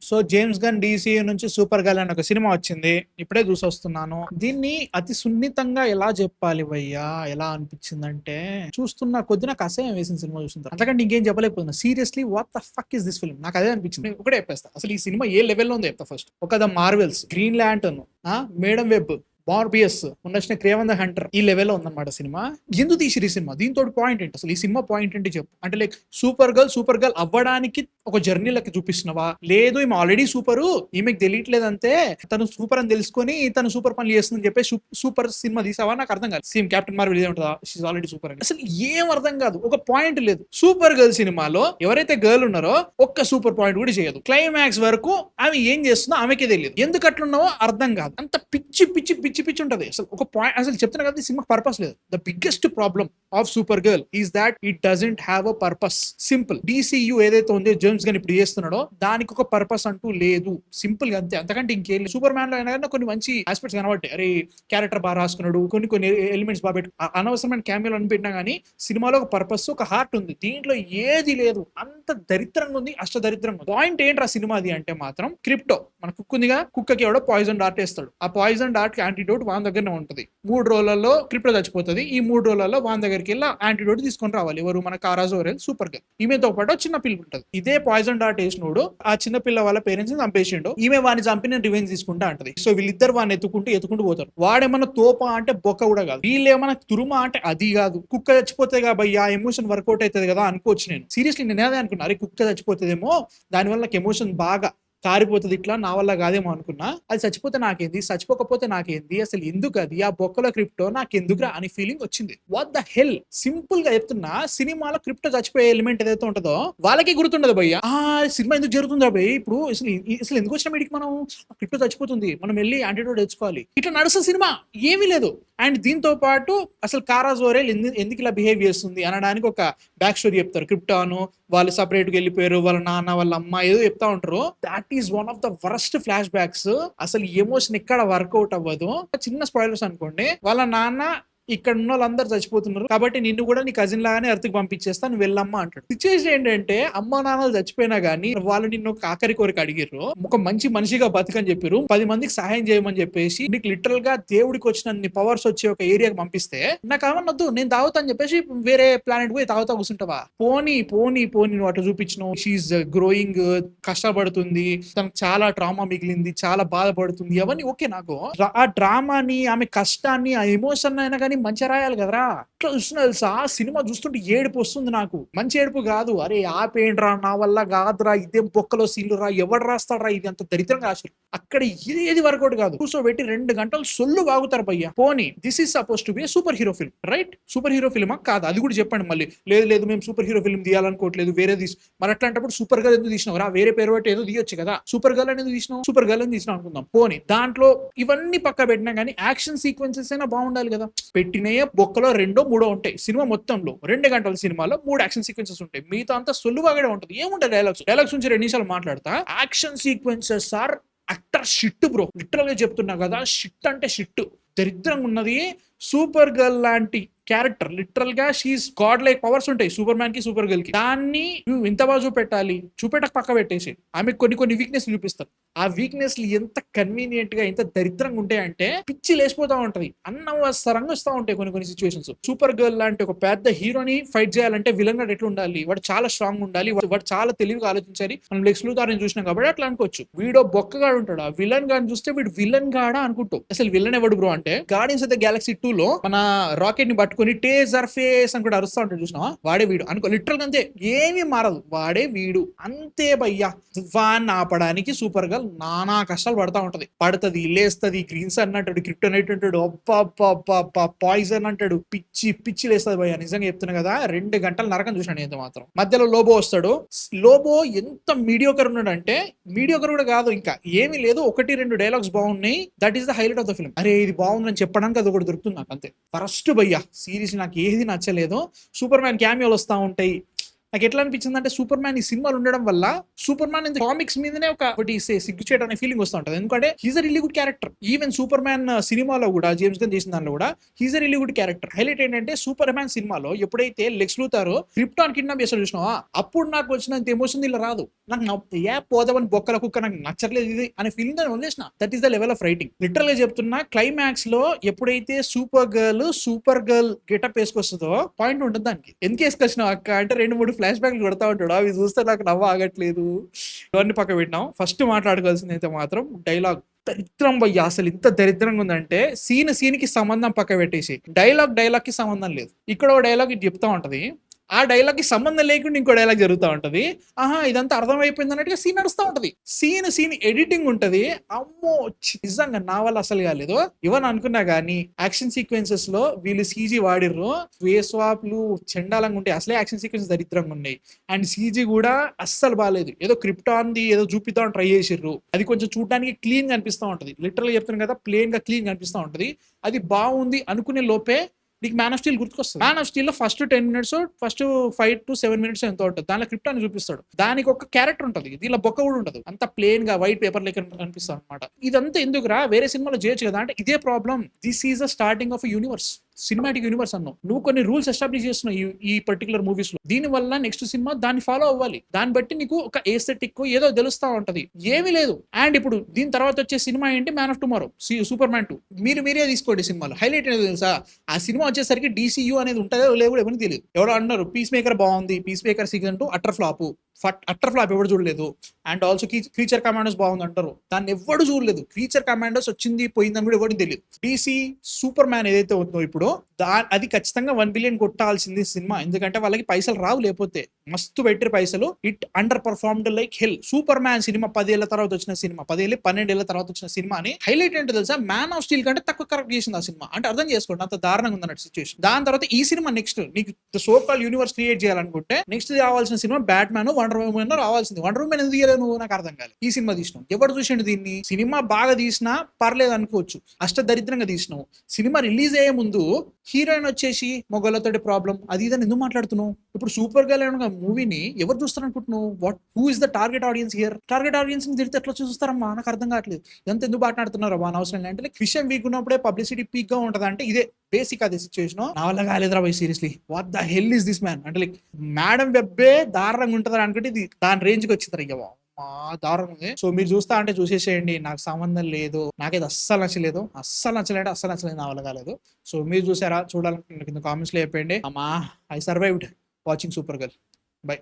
So James gun DCU నుంచి super girl అని ఒక సినిమా వచ్చింది, ఇప్పుడే చూసొస్తున్నాను. దీన్ని అతి సున్నితంగా ఎలా చెప్పాలి భయ్యా, ఎలా అనిపించిందంటే చూస్తున్న కొద్ది నాకు అసహ్యం వేసిన సినిమా చూసిన అంతకంటే ఇంకేం చెప్పలేకపోతున్నా. Seriously what the fuck is this film, నాకు అదే అనిపించింది. ఒకటే చెప్పేస్తా, అసలు ఈ సినిమా ఏ లెవెల్లో ఉందో చెప్తా. ఫస్ట్ ఒక The Marvels, Green Lantern, Madame Web, Morbius, ఉన్న క్రేవన్ ద హంటర్, ఈ లెవెల్లో ఉందన్నమాట సినిమా. ఎందుకు తీసిరు ఈ సినిమా, దీంతో పాయింట్ ఏంటి అసలు, ఈ సినిమా పాయింట్ ఏంటి చెప్పు అంటే. లైక్ సూపర్ గర్ల్ అవ్వడానికి ఒక జర్నీ లెక్క చూపిస్తున్నావా, లేదు ఈమె ఆల్రెడీ సూపరు, ఈమెకి తెలియట్లేదంతే, తను సూపర్ అని తెలుసుకొని తను సూపర్ పనులు చేస్తుందని చెప్పి సూపర్ సినిమా తీసావా, నాకు అర్థం కాదు. సేమ్ కెప్టెన్ మార్వెల్ ఇదే ఉంటుందా, షీఈ్ ఆల్రెడీ సూపర్ అని, అసలు ఏం అర్థం కాదు. ఒక పాయింట్ లేదు. సూపర్ గర్ల్ సినిమాలో ఎవరైతే గర్ల్ ఉన్నారో ఒక్క సూపర్ పాయింట్ కూడా చేయదు. క్లైమాక్స్ వరకు ఆమె ఏం చేస్తుందో ఆమెకే తెలియదు. ఎందుకు అట్లున్నావో అర్థం కాదు. అంత పిచ్చి పిచ్చి పిచ్చి పిచ్చి ఉంటది. అసలు ఒక పాయింట్, అసలు చెప్తున్నా కదా, సినిమా పర్పస్ లేదు. The biggest problem of super girl is that it doesn't have a purpose. Simple. DCU ఏదైతే ఉందో జేమ్స్ గన్ ఇప్పుడు చేస్తున్నాడో దానికి ఒక పర్పస్ అంటూ లేదు. సింపుల్ గా అంతే, అంతకంటే ఇంకేం లేదు. సూపర్ మ్యాన్ లో అయినా కొన్ని మంచి ఆస్పెక్ట్స్ కనబట్టాయి. అరే క్యారెక్టర్ బాగా రాసుకున్నాడు, కొన్ని ఎలిమెంట్స్ బాగా పెట్టు, అనవసరమైన క్యామియోలు అనిపెట్టినా కానీ సినిమాలో ఒక పర్పస్, ఒక హార్ట్ ఉంది. దీంట్లో ఏది లేదు. అంత దరిద్రంగా ఉంది, అష్ట దరిద్రంగా ఉంది. పాయింట్ ఏంట్రా సినిమాది అంటే మాత్రం, క్రిప్టో మన కుక్ ఉందిగా, కుక్కకి ఎవడో పాయిజన్ డార్ట్ వేస్తాడు. ఆ పాయిజన్ డార్ట్ కి యాంటీడోట్ వాన్ దగ్గరనే ఉంటుంది. 3 రోజులలో క్రిప్టో చచ్చిపోతుంది. ఈ 3 రోజులలో వాన్ దగ్గరికి వెళ్ళి యాంటీడోట్ తీసుకొని రావాలి. ఎవరు, మన కారా జోరెల్ సూపర్ గర్ల్. ఈమెతో పాటు చిన్న పిల్ల ఉంటుంది. ఇదే పాయిజన్ డార్ట్ వేసినోడు ఆ చిన్న పిల్ల వాళ్ళ పేరెంట్స్ ని చంపేసిండు. ఈమె వాడిని చంపి నేను రివెంజ్ తీసుకుంటా అంటది. సో వీళ్ళిద్దరు వాడిని ఎత్తుకుంటూ పోతారు. వాడేమన్నా తోప అంటే బొక్క కూడా కాదు, వీళ్ళేమన్నా తురుమా అంటే అది కాదు. కుక్క చచ్చిపోతే కాబట్టి ఆ ఎమోషన్ వర్కౌట్ అవుతుంది కదా అనుకోవచ్చు. నేను సీరియస్లీ నేను అదే అనుకున్నా, అరే కుక్క చచ్చిపోతుందేమో, దానివల్ల నాకు ఎమోషన్ బాగా కారిపోతుంది, ఇట్లా నా వల్ల కాదేమో అనుకున్నా. అది చచ్చిపోతే నాకేంది, చచ్చిపోకపోతే నాకేంది, అసలు ఎందుకు అది ఆ బొక్కలో క్రిప్టో నాకెందుకురా అని ఫీలింగ్ వచ్చింది. What the hell. సింపుల్ గా చెప్తున్నా, సినిమాలో క్రిప్టో చచ్చిపోయే ఎలిమెంట్ ఏదైతే ఉంటుందో వాళ్ళకి గుర్తుండదు భయ్య. సినిమా ఎందుకు జరుగుతుందా భయ్, ఇప్పుడు అసలు ఎందుకు వచ్చిన మీడికి మనం క్రిప్టో చచ్చిపోతుంది, మనం వెళ్ళి యాంటీడోట్ తెచ్చుకోవాలి, ఇట్లా నడుస్తుంది సినిమా. ఏమీ లేదు. అండ్ దీంతో పాటు అసలు కారా జోరెల్ ఎందుకు ఇలా బిహేవ్ చేస్తుంది అనడానికి ఒక బ్యాక్ స్టోరీ చెప్తారు. క్రిప్టోను వాళ్ళు సపరేట్గా వెళ్ళిపోయారు, వాళ్ళ నాన్న వాళ్ళ అమ్మ ఏదో చెప్తా ఉంటారు. That is one of the worst flash backs. అసలు ఎమోషన్ ఎక్కడ వర్కౌట్ అవ్వదు. చిన్న స్పాయిలర్స్ అనుకోండి, వాళ్ళ నాన్న ఇక్కడ ఉన్న వాళ్ళందరూ చచ్చిపోతున్నారు కాబట్టి నిన్ను కూడా నీ కజిన్ లాగానే ఎర్త్కి పంపించేస్తా, నువ్వు వెళ్ళమ్మా అంటాడు. సిచ్యువేషన్ ఏంటంటే అమ్మ నాన్నలు చచ్చిపోయినా గానీ వాళ్ళు నిన్ను ఒక ఆఖరి కోరిక అడిగిర్రు, ఒక మంచి మనిషిగా బతికని చెప్పారు, 10 మందికి సహాయం చేయమని చెప్పేసి నీకు లిటరల్ గా దేవుడికి వచ్చిన పవర్స్ వచ్చే ఒక ఏరియాకి పంపిస్తే నాకు అవన్నొద్దు, నేను తాగుతా అని చెప్పేసి వేరే ప్లానెట్ పోయి తాగుతా కూర్చుంటావా. పోనీ నువ్వు అటు చూపించినావు. షీఈ్ గ్రోయింగ్, కష్టపడుతుంది, తనకు చాలా ట్రామా మిగిలింది, చాలా బాధపడుతుంది, అవన్నీ ఓకే. నాకు ఆ డ్రామాని, ఆమె కష్టాన్ని, ఆ ఎమోషన్ అయినా కానీ మంచిగా రాయాలి కదరా. ఇట్లా చూస్తున్నా తెలుసా, సినిమా చూస్తుంటే ఏడుపు వస్తుంది నాకు. మంచి ఏడుపు కాదు, అరే ఆపేండ్రా, నా వల్ల కాదురా, ఇదేం బొక్కలో సీన్లు రా, ఎవడు రాస్తాడరా, ఇది అంత దరిద్రంగా రాశారు. అక్కడ ఏది వర్కౌట్ కాదు. కూర్చోబెట్టి 2 గంటలు సొల్లు వాగుతారు భయ్య. పోనీ this is suppose to be super hero film, right? Super hero ఫిల్మా కాదు అది కూడా చెప్పండి. మళ్ళీ లేదు మేము సూపర్ హీరో ఫిల్మ్ తీయాలనుకోవట్లేదు, వేరే మరి అట్లాంటప్పుడు సూపర్ గర్ల్ ఎందుకు తీసినావు రా, వేరే పేరు బట్టి ఏదో తీయొచ్చు కదా. సూపర్ గర్ల్ అనేది తీసినావు, సూపర్ గర్ల్ అని తీసినావు అనుకుందాం. పోనీ దాంట్లో ఇవన్నీ పక్క పెట్టినా కానీ యాక్షన్ సీక్వెన్సెస్ అయినా బాగుండాలి కదా. పెట్టినయే బొక్కలో 2-3 ఉంటాయి. సినిమా మొత్తంలో 2 గంటల సినిమాలో 3 యాక్షన్ సీక్వెన్సెస్ ఉంటాయి, మిగతా అంతా సొల్లువాగడే ఉంటుంది. ఏముంటాయి డైలాగ్స్ నుంచి 2 నిమిషాలు మాట్లాడతా. Action sequences are utter shit bro, literal గా చెప్తున్నా కదా, షిట్ అంటే షిట్, దరిద్రంగా ఉన్నది. సూపర్ గర్ల్ లాంటి క్యారెక్టర్ లిటరల్ గా షీఈ్ గాడ్ లైక్ పవర్స్ ఉంటాయి సూపర్ మ్యాన్ కి, సూపర్ గర్ల్ కి. దాన్ని నువ్వు ఇంత బాగా చూపెట్టక పక్క పెట్టేసి ఆమె కొన్ని వీక్నెస్ చూపిస్తారు. ఆ వీక్నెస్ ఎంత కన్వీనియంట్ గా, ఎంత దరిద్రంగా ఉంటాయంటే పిచ్చి లేసిపోతా ఉంటది. అనవసరంగా వస్తూ ఉంటాయి కొన్ని సిచ్యువేషన్స్. సూపర్ గర్ల్ లాంటి ఒక పెద్ద హీరోని ఫైట్ చేయాలంటే విలన్ గాడు ఎట్లా ఉండాలి, వాడు చాలా స్ట్రాంగ్ ఉండాలి, వాడు చాలా తెలివిగా ఆలోచించాలి. మనం లెక్స్ లూథర్ని చూసినాం కాబట్టి అట్లా అనుకోవచ్చు. వీడో బొక్కగాడు ఉంటాడు, ఆ విలన్ గాడిని చూస్తే వీడు విలన్ గాడా అనుకుంటావు. అసలు విలన్ ఎవడు బ్రో అంటే, గార్డియన్స్ ఆఫ్ ద గ్యాలక్సీ 2 లో మన రాకెట్ ని పట్టుకొని టేజర్ ఫేస్ అని కూడా అరుస్తా ఉంటాడు చూసినావా, వాడే వీడు అనుకో. లిటరల్ గా అంతే, ఏమీ మారదు, వాడే వీడు అంతే భయ్యా. వాన్ ఆపడానికి సూపర్ గర్ల్ నానా కష్టాలు పడతా ఉంటది. పడుతుంది, లేస్తుంది, గ్రీన్స్ అన్నట్టు, క్రిప్టోనైట్ అంటాడు, అబ్బా పాయిజన్ అంటాడు, పిచ్చి లేస్తుంది భయ్యా. నిజంగా చెప్తున్నా కదా, 2 గంటల నరకం చూసాను ఎంత మాత్రం. మధ్యలో లోబో వస్తాడు. లోబో ఎంత మీడియోకర్ ఉన్నాడు అంటే, మీడియోకర్ కూడా కాదు, ఇంకా ఏమీ లేదు, 1-2 డైలాగ్స్ బాగున్నాయి. That is the highlight of the film. అరే ఇది బాగుందని చెప్పడానికి అది ఒకటి దొరుకుతుంది నాకు, అంతే. ఫస్ట్ భయ్యా సిరీస్ నాకు ఏది నచ్చలేదు. సూపర్ మ్యాన్ క్యామియోలు వస్తూ ఉంటాయి, నాకు ఎట్లా అనిపించింది అంటే సూపర్ మ్యాన్ ఈ సినిమాలు ఉండడం వల్ల సూపర్ మ్యాన్ కామిక్స్ మీదనే ఒకటి సిగ్గు చేయడం అనే ఫీలింగ్ వస్తూ ఉంటుంది. ఎందుకంటే he's a really good character. Even super man సినిమాలో కూడా జేమ్స్ గన్ చేసిన దానిలో కూడా he's a really good character. Highlight ఏంటంటే సూపర్ మ్యాన్ సినిమాలో ఎప్పుడైతే లెక్స్ లూథర్ క్రిప్టాన్ కిడ్నాప్ చేస్తాడు చూసినావా, అప్పుడు నాకు వచ్చినంత ఎమోషన్ ఇలా రాదు. నాకు ఏ పోదామని బొక్కల కుక్క నాకు నచ్చట్లేదు ఇది అనే ఫీలింగ్ అని వదిలేసిన. That is the level of writing. Literal గా చెప్తున్నా, క్లైమాక్స్ లో ఎప్పుడైతే సూపర్ గర్ల్ గెటప్ వేసుకొస్తుందో పాయింట్ ఉంటుంది దానికి. ఎందుకు వేసుకొచ్చినావు అక్క అంటే 2-3 ఫ్లాష్ బ్యాక్లు కొడతా ఉంటాడు. అవి చూస్తే నాకు నవ్వు ఆగట్లేదు. ఇవన్నీ పక్క పెట్టినాం. ఫస్ట్ మాట్లాడుకోవాల్సింది అయితే మాత్రం డైలాగ్. దరిద్రం భయ్య, అసలు ఇంత దరిద్రంగా ఉందంటే సీన్ కి సంబంధం పక్క పెట్టేసి డైలాగ్ కి సంబంధం లేదు. ఇక్కడ ఒక డైలాగ్ ఇది చెప్తా ఉంటది, ఆ డైలాగ్ కి సంబంధం లేకుండా ఇంకో డైలాగ్ జరుగుతూ ఉంటది. ఇదంతా అర్థమైపోయింది అన్నట్టుగా సీన్ నడుస్తూ ఉంటది. సీన్ ఎడిటింగ్ ఉంటది. అమ్మో నిజంగా నా వల్ల అసలు కాలేదు. ఇవన్నీ అనుకున్నా గానీ యాక్షన్ సీక్వెన్సెస్ లో వీళ్ళు సీజీ వాడిర్రు. ఫేస్ వాప్లు చండాలంగా ఉంటాయి. అసలే యాక్షన్ సీక్వెన్స్ దరిద్రంగా ఉన్నాయి. అండ్ సీజీ కూడా అస్సలు బాగాలేదు. ఏదో క్రిప్టాన్ ది ఏదో చూపిద్దాం ట్రై చేసిర్రు. అది కొంచెం చూడడానికి క్లీన్ గా అనిపిస్తూ ఉంటది. లిటరల్ చెప్తున్నాను కదా, ప్లేన్ గా క్లీన్ గా అనిపిస్తూ ఉంటది. అది బాగుంది అనుకునే లోపే నీకు మ్యాన్ ఆఫ్ స్టీల్ గుర్తుకొస్తుంది. మ్యాన్ ఆఫ్ స్టీల్ లో first 10 minutes, first 5 to 7 minutes ఎంత ఉంటుంది. దానిలో క్రిప్టాన్ చూపిస్తాడు. దానికి ఒక క్యారెక్టర్ ఉంటుంది. దీనిలో బొక్క కూడా ఉండదు. అంత ప్లేన్ గా వైట్ పేపర్ లెక్క అనిపిస్తాడు అనమాట. ఇదంతా ఎందుకురా, వేరే సినిమాలో చేయొచ్చు కదా అంటే ఇదే problem. This is the starting of universe, cinematic universe అన్నావు. నువ్వు కొన్ని రూల్స్ ఎస్టాబ్లిష్ చేస్తున్నావు ఈ పర్టికులర్ మూవీస్ లో. దీని వల్ల నెక్స్ట్ సినిమా దాన్ని ఫాలో అవ్వాలి. దాన్ని బట్టి నీకు ఒక ఏస్థెటిక్ ఏదో తెలుస్తా ఉంటది. ఏమీ లేదు. అండ్ ఇప్పుడు దీని తర్వాత వచ్చే సినిమా ఏంటి, man of tomorrow, super man 2. మీరే తీసుకోండి. సినిమాలో హైలైట్ అనేది తెలుసా, ఆ సినిమా వచ్చేసరికి DCU అనేది ఉంటుందో లేదో ఎవరికి తెలియదు. ఎవరో అన్నారు పీస్ మేకర్ బాగుంది, piece maker season 2 utter flop ఎవరు చూడలేదు. అండ్ ఆల్సో క్రీచర్ కమాండోస్ బాగుంది అంటారు, దాన్ని ఎవరు చూడలేదు. క్రీచర్ కమాండోస్ వచ్చింది పోయిందని కూడా ఎవరికి తెలియదు. DC సూపర్ మ్యాన్ ఏదైతే ఉందో ఇప్పుడు అది ఖచ్చితంగా 1 billion కొట్టాల్సింది సినిమా. ఎందుకంటే వాళ్ళకి పైసలు రావు, లేకపోతే మస్తు పెట్టిన పైసలు. It under performed like hell. Super man cinema 10 ఏళ్ల తర్వాత వచ్చిన సినిమా, 12 ఏళ్ల తర్వాత వచ్చిన సినిమా అని హైలైట్ ఏంటో తెలుసా, మ్యాన్ ఆఫ్ స్టీల్ కంటే తక్కువ కరెక్ట్ చేసింది ఆ సినిమా. అంటే అర్థం చేసుకోండి అంత దారుణంగా ఉందన్నట్టు సిచ్యువేషన్. దాని తర్వాత ఈ సినిమా నెక్స్ట్ నీకు సో కాల్ యూనివర్స్ క్రియేట్ చేయాలనుకుంటే నెక్స్ట్ రావాల్సిన cinema bat man, wonder women రావాల్సింది. వండర్ ఉమెన్ ఎందుకు తీయలేదు నువ్వు, నాకు అర్థం కాలేదు. ఈ సినిమా తీసినావు, ఎవరు చూసిండు దీన్ని? సినిమా బాగా తీసినా పర్లేదు అనుకోవచ్చు, అష్ట దరిద్రంగా తీసినావు. సినిమా రిలీజ్ అయ్యే ముందు హీరోయిన్ వచ్చేసి మొగలతోటి ప్రాబ్లం అది ఇదని ఎందుకు మాట్లాడుతున్నావు? ఇప్పుడు సూపర్ గర్ల్ అనే మూవీని ఎవరు చూస్తారు అనుకుంటున్నావు? Who is the target audience here? Target audience ని తిరిగితే ఎట్లా చూస్తారమ్మా, నాకు అర్థం కావట్లేదు. ఇదంతా ఎందుకు మాట్లాడుతున్నారు అమ్మా అనవసరంగా. అంటే విషయం వీక్ ఉన్నప్పుడే పబ్లిసిటీ పీక్ గా ఉంటది. అంటే ఇదే బేసిక్ అదే సిచ్యువేషన్. నా వల్ల కాలేదురా బై, seriously what the hell is this man. అంటే మేడం వెబ్బే దారుణంగా ఉంటుందని అనుకుంటే ఇది దాని రేంజ్ కి వచ్చింది. అయ్యవా దారుణం ఉంది. సో మీరు చూస్తా అంటే చూసేసేయండి, నాకు సంబంధం లేదు. నాకైతే అస్సలు నచ్చలేదు, అస్సలు నచ్చలేదు, నా వల్ల కాలేదు. సో మీరు చూసారా, చూడాలనుకుంటున్న కింద కామెంట్స్ లో చెప్పండి. అమ్మా, I survived watching super girl. By.